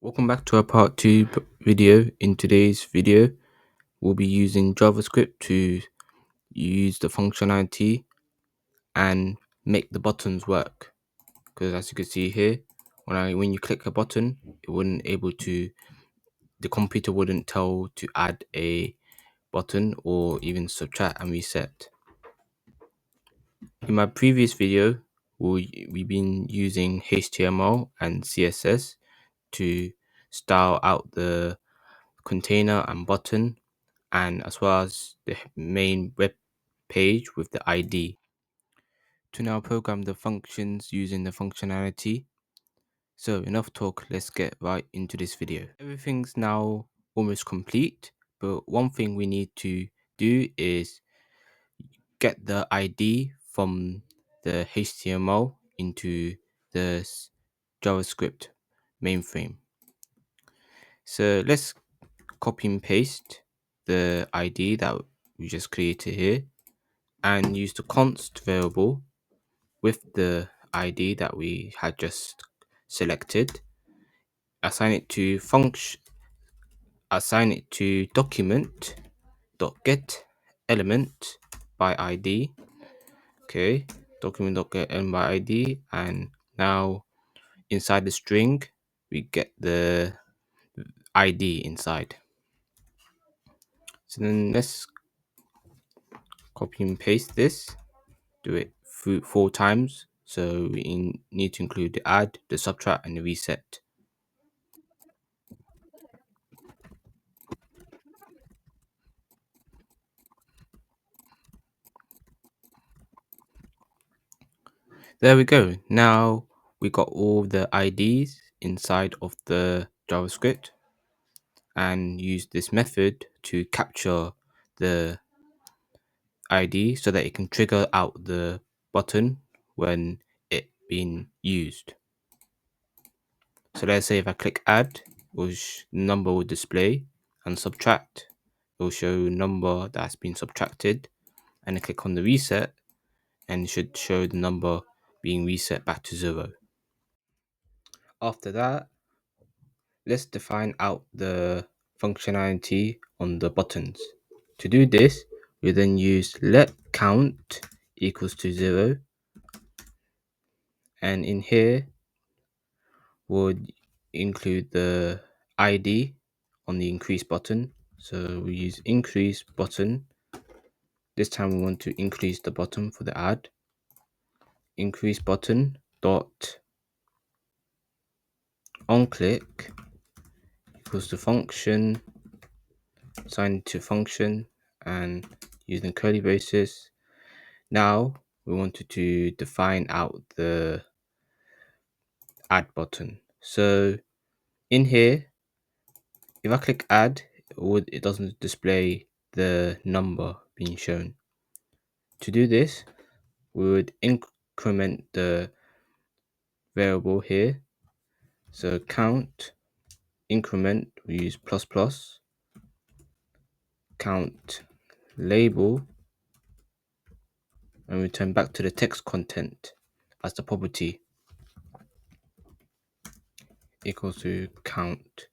Welcome back to our part 2 video. In today's video, we'll be using JavaScript to use the functionality and make the buttons work. Because as you can see here, when you click a button, the computer wouldn't tell to add a button or even subtract and reset. In my previous video, we've been using HTML and CSS to style out the container and button, and as well as the main web page with the ID. To now program the functions using the functionality. So enough talk, let's get right into this video. Everything's now almost complete, but one thing we need to do is get the ID from the HTML into the JavaScript mainframe. So let's copy and paste the ID that we just created here and use the const variable with the ID that we had just selected. Assign it to document dot get element by ID. Okay, document dot get element by ID, and now inside the string we get the ID inside. So then let's copy and paste this, do it through 4 times. So we need to include the add, the subtract, and the reset. There we go. Now we got all the IDs inside of the JavaScript and use this method to capture the ID so that it can trigger out the button when it being used. So let's say if I click add, which number will display, and subtract, it will show number that's been subtracted, and I click on the reset and it should show the number being reset back to 0. After that, let's define out the functionality on the buttons. To do this, we then use let count equals to 0, and in here would include the ID on the increase button. So we use increase button. This time we want to increase the button for the add. Increase button dot on click equals to function, assign to function, and using curly braces. Now we wanted to define out the add button. So in here, if I click add, it doesn't display the number being shown. To do this, we would increment the variable here. So count increment, we use plus plus, count label, and return back to the text content as the property equals to count.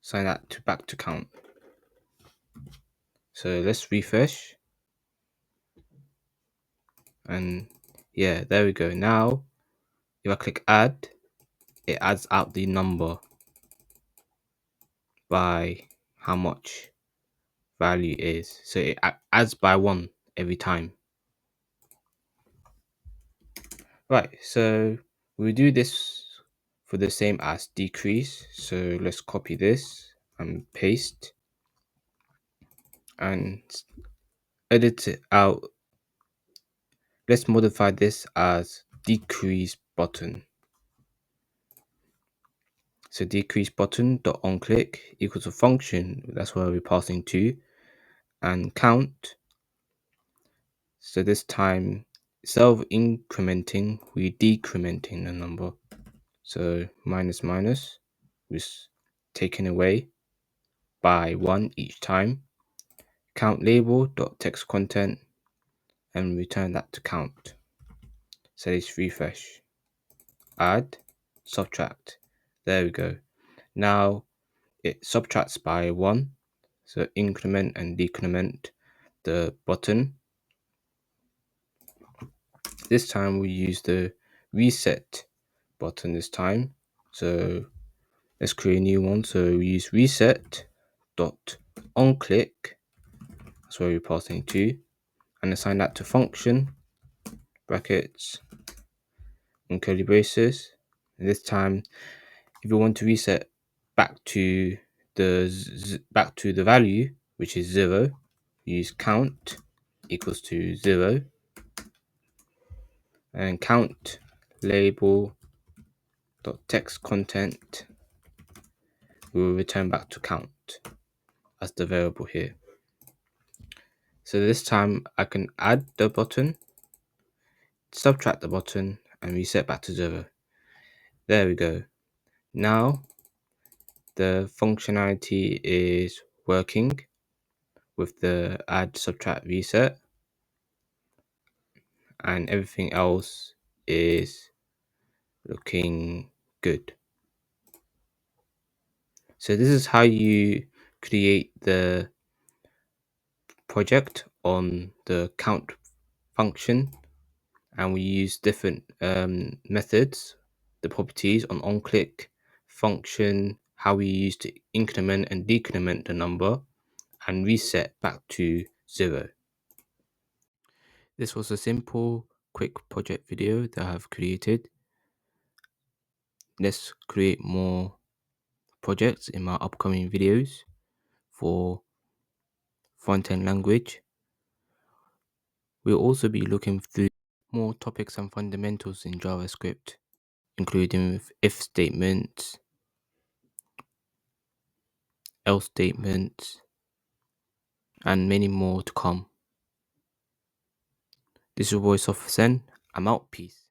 Sign that to back to count. So let's refresh, and yeah, there we go. Now if I click add, it adds out the number by how much value is. So it adds by 1 every time. Right, so we do this for the same as decrease. So let's copy this and paste and edit it out. Let's modify this as decrease button. So decrease button dot on click equals a function. That's where we're passing to, and count. So this time, instead of incrementing, we're decrementing the number. So minus minus is taken away by 1 each time. Count label dot text content and return that to count. So let's refresh. Add, subtract. There we go. Now it subtracts by 1, so increment and decrement the button. This time we use the reset button this time. So let's create a new one. So we use reset dot on click. That's where we're passing to, and assign that to function brackets and curly braces. And this time, if you want to reset back to the value, which is 0, use count equals to 0, and count label dot text content will return back to count as the variable here. So this time I can add the button, subtract the button, and reset back to 0. There we go. Now the functionality is working with the add, subtract, reset, and everything else is looking good. So this is how you create the project on the count function, and we use different methods, the properties on onClick function, how we use to increment and decrement the number and reset back to 0. This was a simple, quick project video that I have created. Let's create more projects in my upcoming videos for front-end language. We'll also be looking through more topics and fundamentals in JavaScript, including with if statements, else statements, and many more to come. This is your voice of Sen. I'm out. Peace.